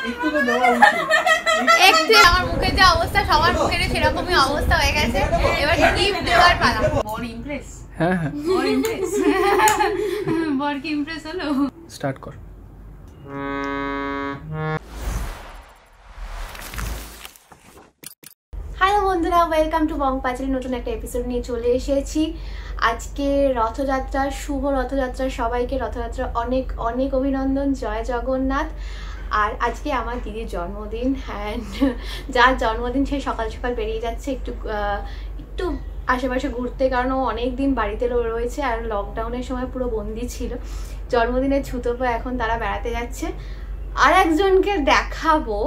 একটু আমার মুখের যে অবস্থা সবার মুখের সেরকমই অবস্থা হয়ে গেছে। এবার গিফট দেওয়ার পালা। বড় ইমপ্রেস? হ্যাঁ হ্যাঁ বড় ইমপ্রেস। বড় কি ইমপ্রেস হলো? স্টার্ট কর। হ্যালো বন্ধুরা, ওয়েলকাম টু বং পাঁচালী। নতুন একটা এপিসোড নিয়ে চলে এসেছি। আজকে রথযাত্রা, শুভ রথযাত্রা। সবাইকে রথযাত্রা অনেক অনেক অভিনন্দন। জয় জগন্নাথ। আর আজকে আমার দিদির জন্মদিন। অ্যান্ড যার জন্মদিন সে সকাল সকাল বেরিয়ে যাচ্ছে একটু আশেপাশে ঘুরতে, কারণ ও অনেক দিন বাড়িতে রয়েছে আর লকডাউনের সময় পুরো বন্দি ছিল। জন্মদিনের ছুতোপো এখন তারা বেড়াতে যাচ্ছে। আর একজনকে দেখাবো।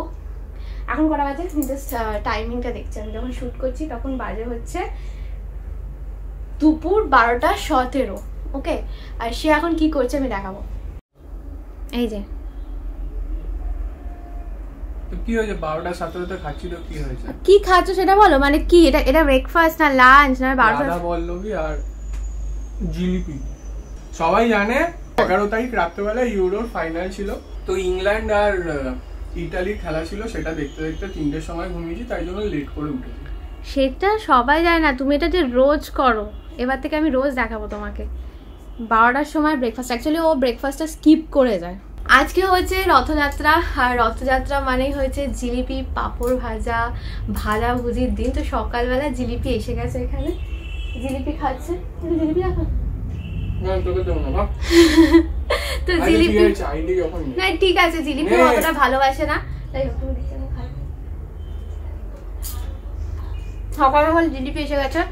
এখন কটা বাজে জাস্ট টাইমিংটা দেখছি। আমি যখন শ্যুট করছি তখন বাজে হচ্ছে দুপুর 12:17। ওকে, আর সে এখন কি করছে আমি দেখাবো। এই যে কি হয়েছে 12:17 খাচ্ছি তো কি হয়েছে? কি খাচ্ছ সেটা বলো। মানে কি এটা ব্রেকফাস্ট না লাঞ্চ না? 12টা বললবি আর জিলিপি। সবাই জানে 11 তারিখ রাত্রেবেলা ইউরোর ফাইনাল ছিল, তো ইংল্যান্ড আর ইটালির খেলা ছিল। সেটা দেখতে দেখতে 3টের সময় ঘুমিয়েছি, তাই জন্য লেট করে উঠেছি। সেটা সবাই যায় না, তুমি এটা যে রোজ করো। এবার থেকে আমি রোজ দেখাবো তোমাকে 12টার সময় ব্রেকফাস্ট। অ্যাকচুয়ালি ও ব্রেকফাস্টটা স্কিপ করে যায়। আজকে হচ্ছে রথযাত্রা, আর রথযাত্রা মানেই হয়েছে জিলিপি, পাঁপড় ভাজা, ভাজাভুজির দিন। তো সকালবেলা জিলিপি এসে গেছে এখানে, জিলিপি খাচ্ছে। জিলিপি রাখো তো জিলিপি না, ঠিক আছে, জিলিপি অতটা ভালোবাসে না, তাই সকাল সকাল জিলিপি এসে গেছে।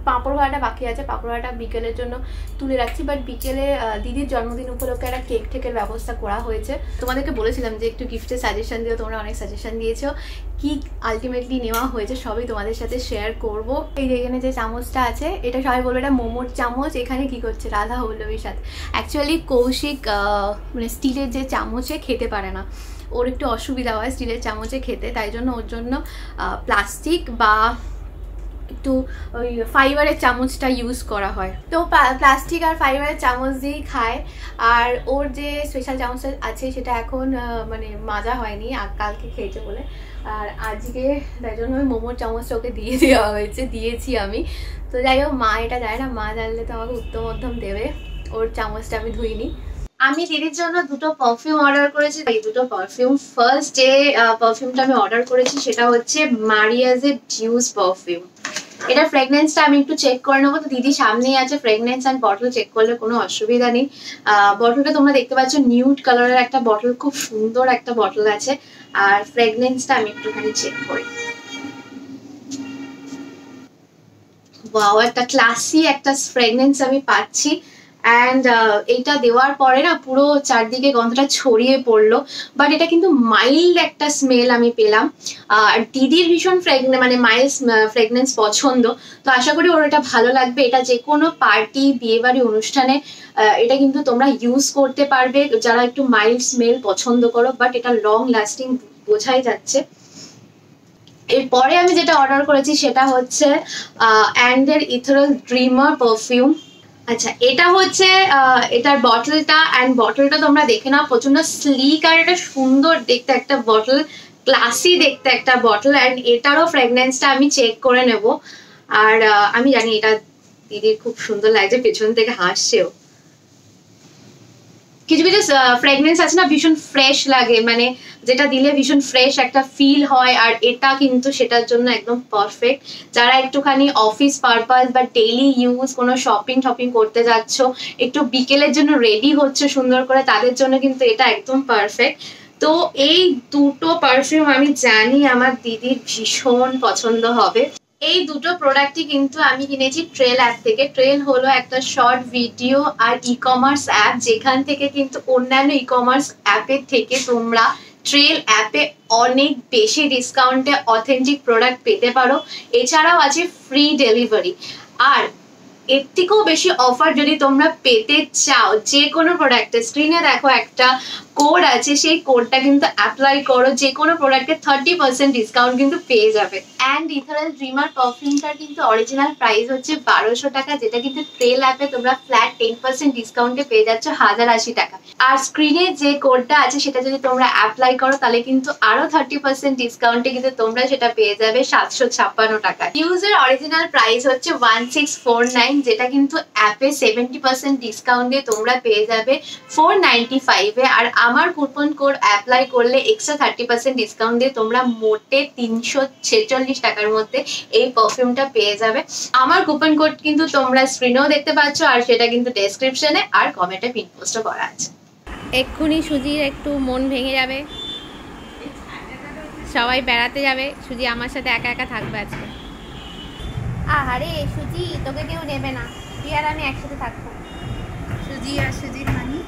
পাঁপড় ভাড়াটা বাকি আছে, পাঁপড় ভাড়াটা বিকেলের জন্য তুলে রাখছি। বাট বিকেলে দিদির জন্মদিন উপলক্ষে একটা কেক টেকের ব্যবস্থা করা হয়েছে। তোমাদেরকে বলেছিলাম যে একটু গিফটের সাজেশন দিও, তোমরা অনেক সাজেশন দিয়েছো। কি আলটিমেটলি নেওয়া হয়েছে সবই তোমাদের সাথে শেয়ার করব। এই যে এখানে যে চামচটা আছে, এটা সবাই বলবে এটা মোমোর চামচ। এখানে কি করছে রাধা পল্লবীর সাথে। অ্যাকচুয়ালি কৌশিক মানে স্টিলের যে চামচে খেতে পারে না, ওর একটু অসুবিধা হয় স্টিলের চামচে খেতে, তাই জন্য ওর জন্য প্লাস্টিক বা একটু ওই ফাইবারের চামচটা ইউজ করা হয়। তো প্লাস্টিক আর ফাইবারের চামচ দিয়েই খায়। আর ওর যে স্পেশাল চামচটা আছে সেটা এখন মানে মাজা হয়নি, আর কালকে খেয়েছে বলে। আর আজকে তাই জন্য ওই মোমোর চামচটা ওকে দিয়ে দেওয়া হয়েছে, দিয়েছি আমি। তো যাই হোক, মা এটা যায় না, মা জানলে তো আমাকে উত্তম মধ্যম দেবে। ওর চামচটা আমি ধুইনি। আমি দিদির জন্য দুটো পারফিউম অর্ডার করেছি। এই দুটো পারফিউম, ফার্স্ট যে পারফিউমটা আমি অর্ডার করেছি সেটা হচ্ছে মারিয়াজের ডিউস পারফিউম। এটা ফ্রেগনেন্সটা আমি একটু চেক করে নেবো। তো দিদি সামনেই আছে, ফ্রেগনেন্স অ্যান্ড বটল চেক করলে কোনো অসুবিধা নেই। বটলটা তোমরা দেখতে পাচ্ছ নিউড কালারের একটা বটল, খুব সুন্দর একটা বটল আছে। আর ফ্রেগনেন্সটা আমি একটুখানি চেক করি। ওয়াও, একটা ক্লাসি একটা ফ্রেগনেন্স আমি পাচ্ছি। অ্যান্ড এইটা দেওয়ার পরে না পুরো চারদিকে গন্ধটা ছড়িয়ে পড়লো। বাট এটা কিন্তু মাইল্ড একটা স্মেল আমি পেলাম। আর দিদির ভীষণ মানে মাইল্ড ফ্রেগনেন্স পছন্দ, তো আশা করি ওর এটা ভালো লাগবে। এটা যে কোনো পার্টি, বিয়েবাড়ি, অনুষ্ঠানে এটা কিন্তু তোমরা ইউজ করতে পারবে যারা একটু মাইল্ড স্মেল পছন্দ করো। বাট এটা লং লাস্টিং বোঝাই যাচ্ছে। এরপরে আমি যেটা অর্ডার করেছি সেটা হচ্ছে অ্যান্ডের ইথেরাল ড্রিমার পারফিউম। আচ্ছা, এটা হচ্ছে এটার বটলটা। অ্যান্ড বটলটা তোমরা দেখে নাও, প্রচন্ড স্লিক আর এটা সুন্দর দেখতে একটা বটল, ক্লাসি দেখতে একটা বটল। অ্যান্ড এটারও ফ্রেগনেন্সটা আমি চেক করে নেব। আর আমি জানি এটা দিদির খুব সুন্দর লাগছে, পেছন থেকে হাসছেও। কিছু কিছু ফ্রেগনেন্স আছে না ভীষণ ফ্রেশ লাগে, মানে যেটা দিলে ভীষণ ফ্রেশ একটা ফিল হয়। আর এটা কিন্তু সেটার জন্য একদম পারফেক্ট। যারা একটুখানি অফিস পারপাস বা ডেইলি ইউজ কোনো শপিং করতে যাচ্ছ, একটু বিকেলের জন্য রেডি হচ্ছে সুন্দর করে, তাদের জন্য কিন্তু এটা একদম পারফেক্ট। তো এই দুটো পারফিউম আমি জানি আমার দিদির ভীষণ পছন্দ হবে। এই দুটো প্রোডাক্টই কিন্তু আমি কিনেছি ট্রেল অ্যাপ থেকে। ট্রেল হলো একটা শর্ট ভিডিও আর ই কমার্স অ্যাপ, যেখান থেকে কিন্তু অন্যান্য ই কমার্স অ্যাপের থেকে তোমরা ট্রেল অ্যাপে অনেক বেশি ডিসকাউন্টে অথেন্টিক প্রোডাক্ট পেতে পারো। এছাড়াও আছে ফ্রি ডেলিভারি। আর এর থেকেও বেশি অফার যদি তোমরা পেতে চাও যে কোনো প্রোডাক্টে, স্ক্রিনে দেখো একটা কোড আছে, সেই কোডটা কিন্তু অ্যাপ্লাই করো, যে কোনো প্রোডাক্টে 30% ডিসকাউন্ট কিন্তু পেয়ে যাবে। অ্যান্ড ইথারেল ড্রিমার পারফিউমটার কিন্তু অরিজিনাল প্রাইস হচ্ছে 1200 টাকা, যেটা কিন্তু ট্রেল অ্যাপে তোমরা ফ্ল্যাট 10% ডিসকাউন্টে পেয়ে যাচ্ছ 1080 টাকা। আর স্ক্রিনে যে কোডটা আছে সেটা যদি তোমরা অ্যাপ্লাই করো তাহলে কিন্তু আরো 30% ডিসকাউন্টে কিন্তু তোমরা সেটা পেয়ে যাবে 756 টাকা। ইউজের অরিজিনাল প্রাইস হচ্ছে 1649, যেটা কিন্তু অ্যাপে 70% ডিসকাউন্টে তোমরা পেয়ে যাবে 495 এ। আর আমার কুপন কোড অ্যাপ্লাই করলে এক্সট্রা 30% ডিসকাউন্ট দিয়ে তোমরা মোটে 346 টাকার মধ্যে এই পারফিউমটা পেয়ে যাবে। আমার কুপন কোড কিন্তু তোমরা স্ক্রিনেও দেখতে পাচ্ছ, আর সেটা কিন্তু ডেসক্রিপশনে আর কমেন্টে পিন পোস্টও করা আছে। এক্ষুনি সুজির একটু মন ভেঙে যাবে, সবাই বেড়াতে যাবে, সুজি আমার সাথে একা একা থাকবে আজকে। আহারে সুজি, তোকে কেউ নেবে না, তুই আর আমি একসাথে থাকবো। সুজি আর সুজির মানি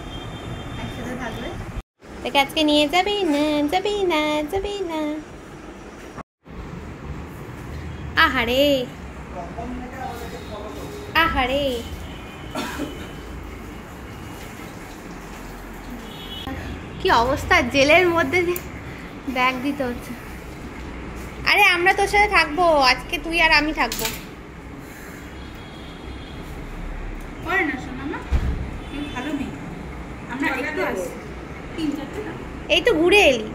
একসাথে থাকবে, তোকে আজকে নিয়ে যাবে না, যাবে না, যাবে না। আহারে আহারে, কি অবস্থা, জেলের মধ্যে ব্যাগ দিতে হচ্ছে। আরে আমরা তোর সাথে থাকবো আজকে, তুই আর আমি থাকবো। এই তো ঘুরে এলি,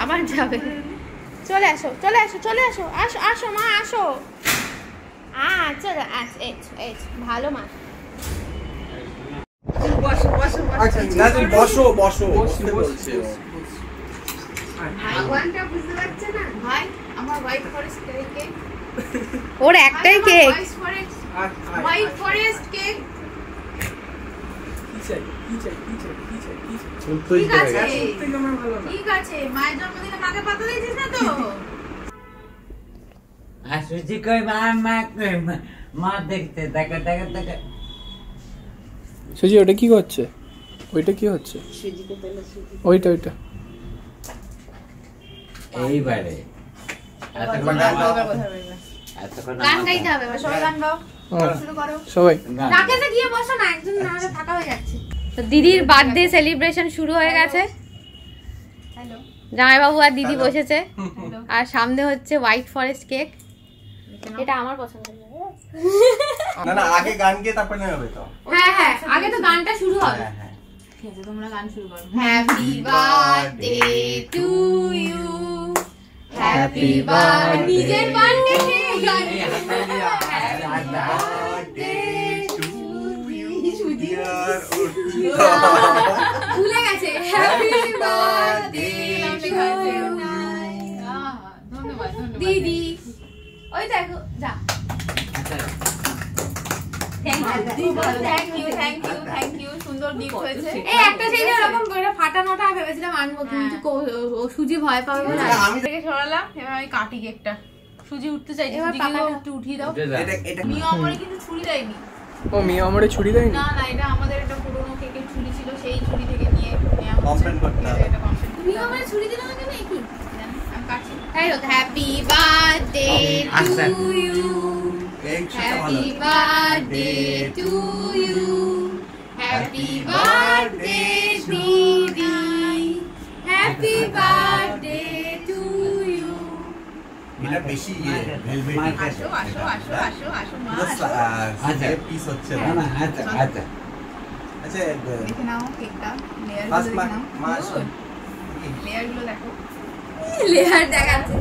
আবার যাবে। চলে আসো, চলে আসো, চলে আসো, আসো আসো মা, আসো। চলো, ভালো মা। ওর একটাই কেক, হোয়াইট ফরেস্ট কেক। ঠিক আছে, মায়ের জন্মদিনে মাকে পাতা দিয়েছিস না তো? সুজি কই, মা দেখতে, দেখা দেখা দেখা। সুজি ওটা কি করছে? ওইটা কি হচ্ছে? ওইটা ওইটা এইবারে গান গাইতে হবে, সবাই গান গাও, শুরু করো। সবাই রাকেশে গিয়ে বসো না, একজন না হলে ফাঁকা হয়ে যাচ্ছে। তো দিদির বার্থডে সেলিব্রেশন শুরু হয়ে গেছে। হ্যালো, জামাইবাবু আর দিদি বসেছে, আর সামনে হচ্ছে হোয়াইট ফরেস্ট কেক। এটা আমার পছন্দ। না না, আগে গান গিয়ে তারপরে নেমে হবে তো। হ্যাঁ হ্যাঁ, আগে তো গানটা শুরু হবে। ঠিক আছে, তোমরা গান শুরু করো। Happy birthday to you, happy birthday. নিজের বার্থডে গান, happy birthday to you dear. ভুলে গেছে, হ্যাপি বার্থডে টু ইউ। ধন্যবাদ দিদি। ওই দেখো, যা। সুজি ভয় পাবে বলে আমি সরালাম, এবার আমি কাটি কেকটা। সুজি উঠতে চাইছে, একটু উঠিয়ে দাও। মিয়া আমারে কিন্তু ছুরি দেয়নি। ও মিয়া আমারে ছুরি দেয়নি? না না, এটা আমাদের একটা পুরনো কেকের ছুরি ছিল, সেই ছুরি থেকে নিয়ে কমপ্লেন করতে হবে। মিয়া আমারে ছুরি দিল না কেন? কি আমি কাটছি। Happy birthday to you, happy birthday to you, happy birthday দিদি, হ্যাপি বার্থডে টু ইউ। এটা বেশি ভেলভেটি। আসো আসো আসো আসো আসো মা। আচ্ছা, পিস হচ্ছে না। না, আচ্ছা আচ্ছা আচ্ছা, দেখে নাও কেকটা, লেয়ার ফার্স্ট গুলো দেখে নাও। মা আসো। লেয়ার গুলো দেখো। লেয়ার দেখাচ্ছে।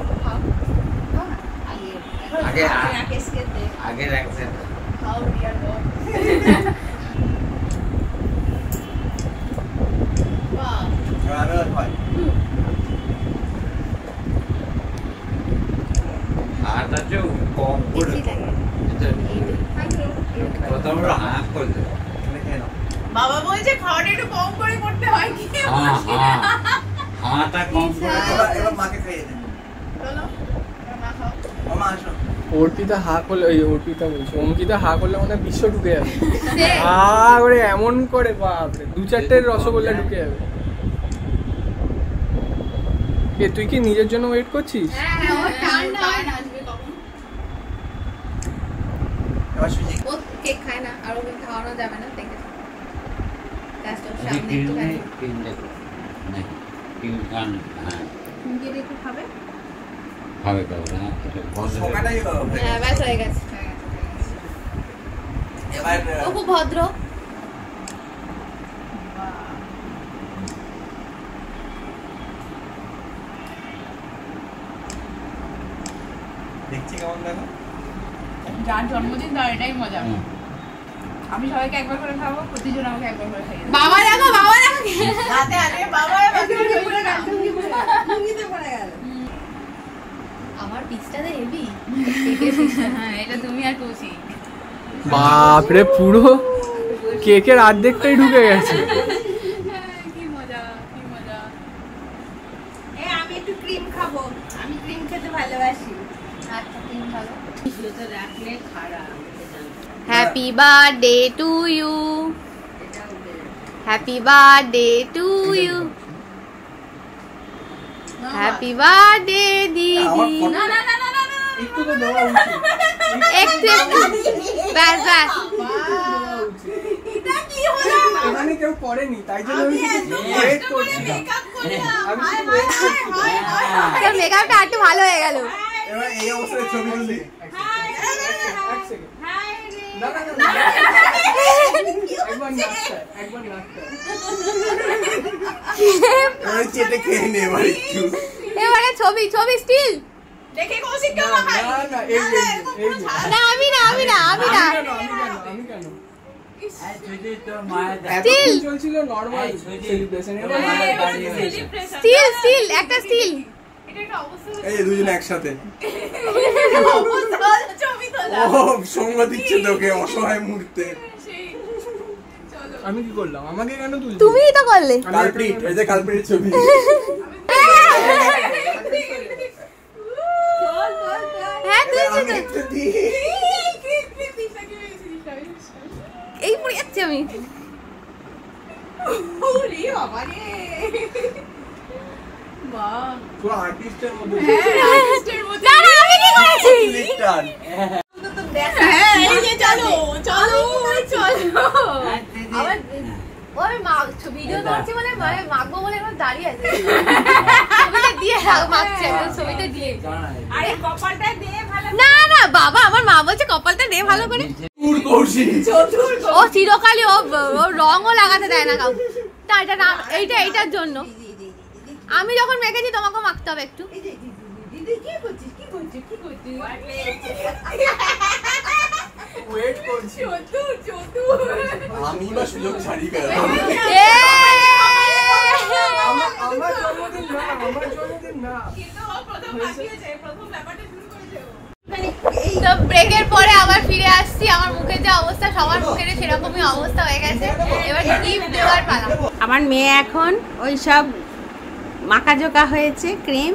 আগে রাকেশকে দে। আগে রাখছেন। খাও ডিয়ার গড। বাহ, আরো হয়। আটা যে কম করে প্রথম হাফ করে দেবো। দেখে নাও। বাবা বলছে খাওয়াটা একটু কম করে করতে হয় কি? হাঁটা কম করে এবার মাকে খাইয়ে দে। চলো, এবার মা খাও। মামা আসো। অর্পিতা হা করলে, ওই অর্পিতা বলছি, অঙ্কিতা হা করলে মনে হয় বিশ্ব ঢুকে যাবে। হা করে এমন করে, বাপরে, 2-4টে রসগোল্লা ঢুকে যাবে। তুই কি নিজের জন্য ওয়েট করছিস? হ্যাঁ, ওর টার্ন আসবে কখন? এবার সুজি ও কেক খায় না আর ওকে খাওয়ানো যাবে না দেখে ব্যাস হয়ে গেছে। এবার ও খুব ভদ্র। দেখছি কেমন দেখো। যার জন্মদিন তার এটাই মজা। আমি সবাইকে একবার করে খাবো, প্রতিজন আমাকে একবার করে খাইয়ে দেবে। বাবা দেখো রাতে আরে বাবা আমার পিসটাতে হেভি। হ্যাঁ এটা তুমি আর কৌশি। বাপরে পুরো কেকের অর্ধেকটাই ঢুকে গেছে। কি মজা কি মজা। আমি একটু ক্রিম খাবো, আমি ক্রিম খেতে ভালোবাসি। আচ্ছা তুমি ভালো। ভিতরে রাখলে খারাপ। Happy birthday to you, happy birthday to you, happy birthday দিদি। না না না না না একটু তো দেওয়া উচিত। একটু একটু ব্যাস ব্যাস। এটা কি হলো? এখানে কেউ করেনি তাই জন্য আমি ওয়েট করছি। মেকআপ করলাম। আমি শুধু wait করছি। তোর মেকআপটা একটু ভালো হয়ে গেল। এবার এই অবস্থায় ছবি তুলি। এক সেকেন্ড। না না না একবার নাচতে একবার নাচতে। এবার চেটে খেয়ে নে এবার একটু। এবারে ছবি ছবি স্টিল। দেখে কৌশিক কেউ না খায়। না এই যে এই যে না আমি না আমি না আমি না। আমি কেন মায়ের এতক্ষণ চলছিল নরমাল সেলিব্রেশন এবার স্টিল স্টিল একটা স্টিল। এটা একটা অবস্থা। এই দুজন একসাথে অবস্থা ছবি তোলা। ও সঙ্গ দিচ্ছে তোকে অসহায় মুহূর্তে। সেই চলো। আমি কি করলাম আমাকে কেন তুলছিস? তুমিই তো করলে। কালপ্রিট এই যে কালপ্রিটের ছবি। হ্যাঁ তুই আমি একটু দিই। এই পড়ে যাচ্ছি আমি। ওরে বাবা রে। বাহ। পুরো আর্টিস্টের মধ্যে হ্যাঁ আর্টিস্টের মতো। না না আমি কি করেছি? লিস্টার হ্যাঁ এই যে চলো চলো চলো। আবার ওই মা ভিডিও করছি মানে মাখবো বলে এখন দাঁড়িয়ে আছে। ছবিটা দিয়ে মাখছে ছবিটা দিয়ে। আরে কপালটা দে ভালো। না না বাবা আমার মা বলছে কপালটা দে ভালো করে। চতুর কৌশিক। চতুর ও চিরকালই ও রঙও লাগাতে দেয় না কাউকে। তা এটা না এইটা এইটার জন্য। আমি যখন মেখেছি তোমাকেও মাখতে হবে একটু। দিদি কি করছিস কি করছিস কি করছিস? ওয়েট করছি। চতুর চতুর। আমি বা সুযোগ ছাড়ি কেন? আমার জন্মদিন না আমার জন্মদিন না। কিন্তু ও প্রথম বাকিয়েছে প্রথম ব্যাপারটা শুরু করেছে ও। তো ব্রেকের পরে আবার ফিরে আসছি। আমার মুখের যে অবস্থা সবার মুখের সেরকমই অবস্থা হয়ে গেছে। এবার গিফট দেওয়ার পালা। আমার মেয়ে এখন ওই সব মাখাজোকা হয়েছে ক্রিম,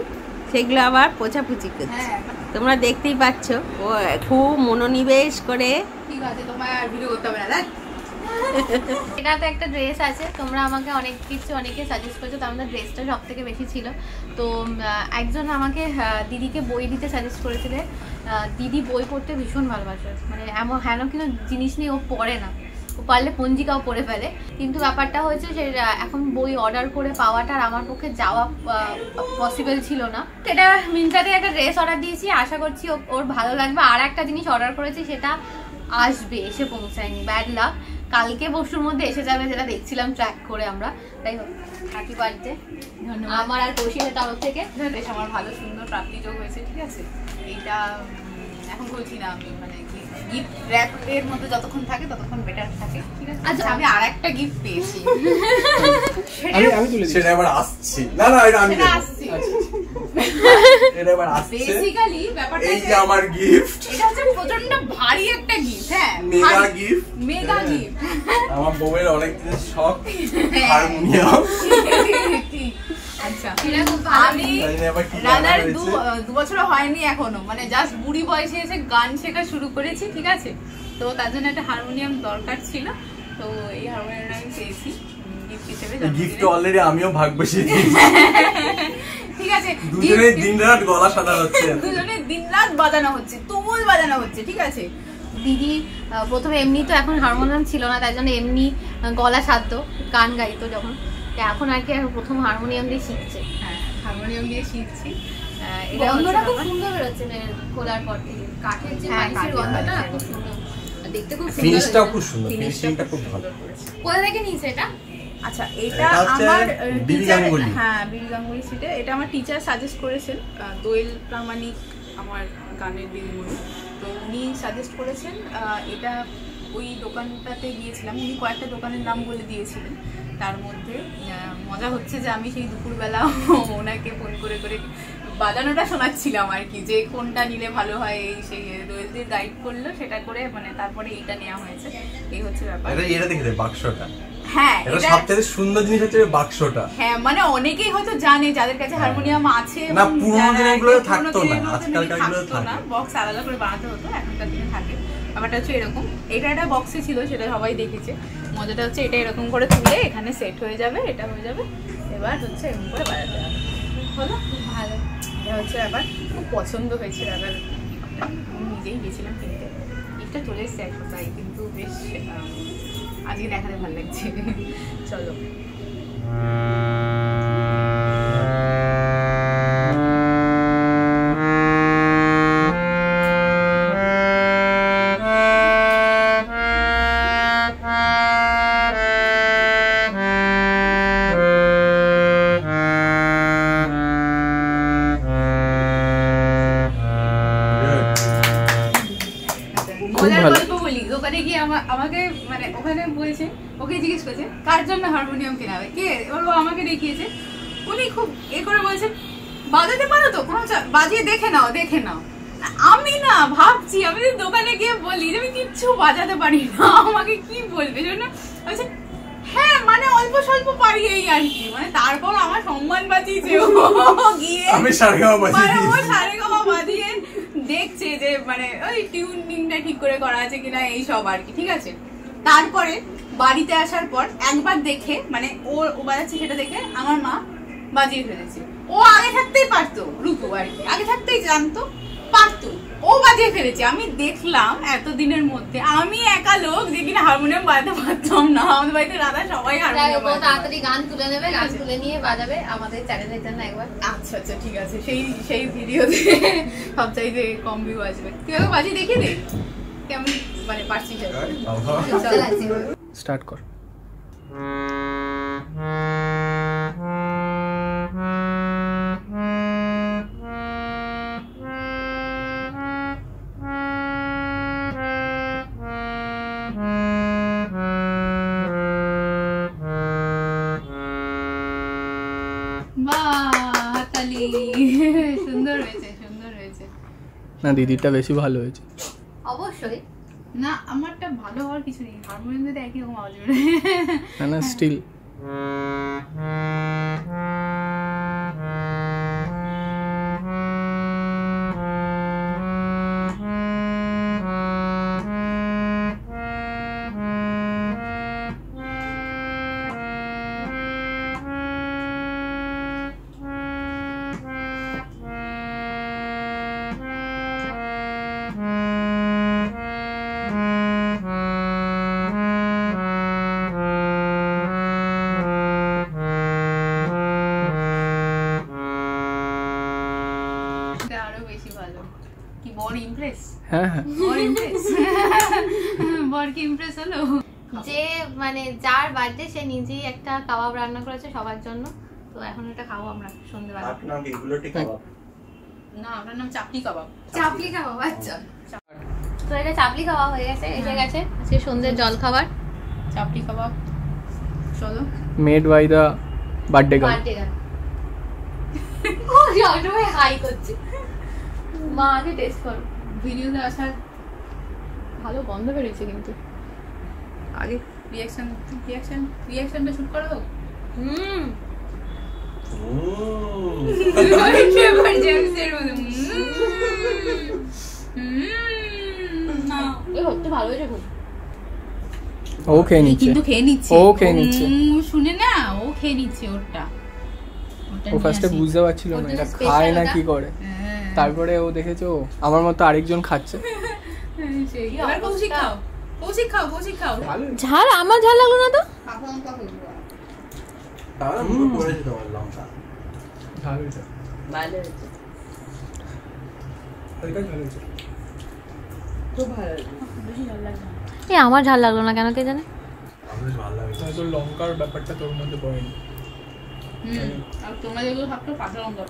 সেগুলো আবার পোছাপুছি করছে। তোমরা দেখতেই পাচ্ছ ও খুব মনোনিবেশ করে। ঠিক আছে তোমার আর ভিডিও করতে হবে না। এটাতে একটা ড্রেস আছে, তোমরা আমাকে অনেক কিছু অনেকে সাজেস্ট করেছো, তার মধ্যে ড্রেসটা সব থেকে বেশি ছিল। তো একজন আমাকে দিদিকে বই দিতে সাজেস্ট করেছিলে। দিদি বই পড়তে ভীষণ ভালোবাসে, মানে এমন হেন কিন্তু জিনিস নিয়ে ও পড়ে না, ও পারলে পঞ্জিকাও পড়ে ফেলে। কিন্তু ব্যাপারটা হয়েছে যে এখন বই অর্ডার করে পাওয়াটা আর আমার পক্ষে যাওয়া পসিবল ছিল না। এটা মিন্ত্রাতে একটা ড্রেস অর্ডার দিয়েছি, আশা করছি ওর ভালো লাগবে। আর একটা জিনিস অর্ডার করেছি সেটা আসবে, এসে পৌঁছায়নি, ব্যাড লাক। কালকে পরশুর মধ্যে এসে যাবে, যেটা দেখছিলাম ট্র্যাক করে আমরা। তাই হোক হ্যাপি বার্থডে আমার আর কৌশিকের তরফ থেকে। বেশ আমার ভালো সুন্দর প্রাপ্তিযোগ হয়েছে, ঠিক আছে। এইটা এখন বলছি না আমি, মানে গিফট র্যাপ এর মধ্যে যতক্ষণ থাকে ততক্ষণ বেটার থাকে, ঠিক আছে। আচ্ছা আমি আর একটা গিফট পেয়েছি, আমি তুলে দিই। সেটা এবার আসছি। না না এটা আমি সেটা দেবো। আসছে। এটা এবার আসছে। বেসিক্যালি ব্যাপারটা এই যে আমার গিফট, এটা হচ্ছে প্রচন্ড ভারী একটা গিফট। হ্যাঁ মেগা গিফট। Mega gift. আমার বউয়ের অনেক দিনের শখ হারমোনিয়াম। আচ্ছা এটা খুব ভালো। আমি জানি না এবার কি রানার জানা হয়েছে। 2 বছর হয়নি এখনো, মানে জাস্ট বুড়ি বয়সে এসে গান শেখা শুরু করেছি, ঠিক আছে। তো তার জন্য একটা হারমোনিয়াম দরকার ছিল, তো এই হারমোনিয়ামটা আমি পেয়েছি গিফট হিসেবে। গিফট অলরেডি আমিও ভাগ বসিয়ে দিয়েছি। ঠিক আছে, দুজনে দিনরাত গলা সাদা হচ্ছে। দুজনে দিনরাত বাজানো হচ্ছে, তুমুল বাজানো হচ্ছে, ঠিক আছে। দিদি প্রথমে এমনি তো এখন হারমোনিয়াম ছিল না, তাই জন্য এমনি গলা সাধ্য গান গাইতো যখন, এখন আর কি প্রথম হারমোনিয়াম দিয়ে শিখছে। হ্যাঁ, হারমোনিয়াম দিয়ে শিখছি। গন্ধটা খুব সুন্দর বেরোচ্ছে খোলার পর থেকে, কাঠের যে মাইসের গন্ধটা খুব সুন্দর, দেখতে খুব সুন্দর, ফিনিশটাও খুব সুন্দর, ফিনিশিংটা খুব ভালো। কোথা থেকে নিয়েছে এটা? আচ্ছা, এটা আমার টিচার, হ্যাঁ বিবি গাঙ্গুলি স্ট্রিটে। এটা আমার টিচার সাজেস্ট করেছেন, দোয়েল প্রামাণিক আমার গানের দিদিমণি, তো উনি সাজেস্ট করেছেন এটা। ওই দোকানটাতে গিয়েছিলাম, উনি কয়েকটা দোকানের নাম বলে দিয়েছিলেন, তার মধ্যে মজা হচ্ছে যে আমি সেই দুপুরবেলা ওনাকে ফোন করে করে বাজানোটা শোনাচ্ছিলাম আর কি, যে কোনটা নিলে ভালো হয়, এই সেই দোয়েলদের গাইড করলো সেটা করে, মানে তারপরে এইটা নেওয়া হয়েছে। এই হচ্ছে ব্যাপার। এটা দেখে দে বাক্সটা, হ্যাঁ এটা সবথেকে সুন্দর জিনিস হচ্ছে বাক্সটা। হ্যাঁ, মানে অনেকেই হয়তো জানে যাদের কাছে হারমোনিয়াম আছে, না পুরোনো দিনগুলো থাকতো না, আজকালকার গুলো থাকে, বক্স আলাদা করে বানাতে হতো, এখনকার দিনে থাকে। ব্যাপারটা হচ্ছে এরকম, এটা একটা বক্সে ছিল, সেটা সবাই দেখেছে। মজাটা হচ্ছে এটা এরকম করে তুলে এখানে সেট হয়ে যাবে, এটা হয়ে যাবে, এবার হচ্ছে এরকম করে বাজাতে হবে। হলো, খুব ভালো, এটা হচ্ছে ব্যাপার। খুব পছন্দ হয়েছে ব্যাপার, আমি নিজেই গেছিলাম কিনতে, এটা চলে এসছে এক তাই, কিন্তু বেশ আজকে দেখাতে ভালো লাগছে। চলো আমাকে মানে ওখানে বলছে, ওকে জিজ্ঞেস করছে কার জন্য হারমোনিয়াম কেনা হবে, কে, এবার ও আমাকে দেখিয়েছে, উনি খুব করে বলছে বাজাতে পারো তো, কোনো বাজিয়ে দেখে নাও দেখে নাও। আমি না ভাবছি, আমি দোকানে গিয়ে বলি যে আমি কিচ্ছু বাজাতে পারি না, আমাকে কি বলবে, জন্য বলছে হ্যাঁ মানে অল্প স্বল্প পারি এই আর কি। মানে তারপর আমার সম্মান বাজিয়েছে ও গিয়ে, আমি সারেগামা বাজিয়ে দেখছে যে মানে ওই টিউনিংটা ঠিক করে করা আছে কিনা, এই সব আর কি, ঠিক আছে। তারপরে বাড়িতে আসার পর একবার দেখে, মানে ও বাজাচ্ছে সেটা দেখে আমার মা বাজিয়ে ফেলেছে। ও আগে থাকতেই পারতো, রূপু আর কি, আগে থাকতেই জানতো, পারতো, ও বাজিয়ে ফেলেছে। আমি দেখলাম এতদিনের মধ্যে আমি একা লোক যে কিনা হারমোনিয়াম বাজাতে পারতাম না। আমাদের বাড়িতে দাদা সবাই হারমোনিয়াম বাজায়। তাড়াতাড়ি গান তুলে নেবে, গান তুলে নিয়ে বাজাবে আমাদের চ্যানেলের জন্য একবার। আচ্ছা আচ্ছা ঠিক আছে, সেই ভিডিওতে সবচাইতে কম ভিউ আসবে। তুই আগে বাজিয়ে দেখিয়ে দে কেমন মানে পারছিস। স্টার্ট কর। সুন্দর হয়েছে, সুন্দর হয়েছে। না দিদিরটা বেশি ভালো হয়েছে। অবশ্যই না, আমারটা ভালো হওয়ার কিছু নেই, হারমোনিয়াম দিতে একই রকম আওয়াজ বেরোয়। না না স্টিল হ্যাঁ হ্যাঁ বর কি ইমপ্রেস হলো? যে মানে যার বার্থডে সে নিজেই একটা কাবাব রান্না করেছে সবার জন্য, তো এখন এটা খাবো আমরা সন্ধ্যাবেলা। আপনার নাম কি গুলোটি কাবাব? না, আপনার নাম চাপলি কাবাব। চাপলি কাবাব, আচ্ছা। তো এটা চাপলি কাবাব হয়ে গেছে, এসে গেছে আজকে সন্ধ্যের জল খাবার চাপলি কাবাব। চলো, made by the birthday girl. Birthday girl ও সবসময় হাই করছে। মা আগে টেস্ট করো। ভিডিওতে আসার ভালো গন্ধ বেরিয়েছে, কিন্তু আগে রিঅ্যাকশনটা শুট করো। এবার জেমসের মতো এই হতে ভালো হয়েছে খুব। ও খেয়ে নিচ্ছে, কিন্তু খেয়ে নিচ্ছে, ও খেয়ে নিচ্ছে, শুনে না, ও খেয়ে নিচ্ছে ওটা। ও ফার্স্টে বুঝতে পারছিল না এটা খায় না কি করে, তারপরে ও দেখেছে ও আমার মতো আরেকজন খাচ্ছে, সেই এবার কৌশিক খাও, কৌশিক খাও, কৌশিক খাও। ভালো ঝাল আমার ঝাল লাগলো না তো। কাঁচা লঙ্কা হইলো। তাহলে মুখে পড়েছে তোমার লঙ্কা। ভালো হয়েছে, ভালো হয়েছে, হালকা ঝাল হয়েছে। খুব ভালো হয়েছে। বেশি ঝাল লাগছে না। এই আমার ঝাল লাগলো না কেন কে জানে। আমার বেশ ভালো লাগে। তোর লঙ্কার ব্যাপারটা তোর মধ্যে পড়েনি। আর তোমরা যেগুলো ভাবছো কাঁচা লঙ্কা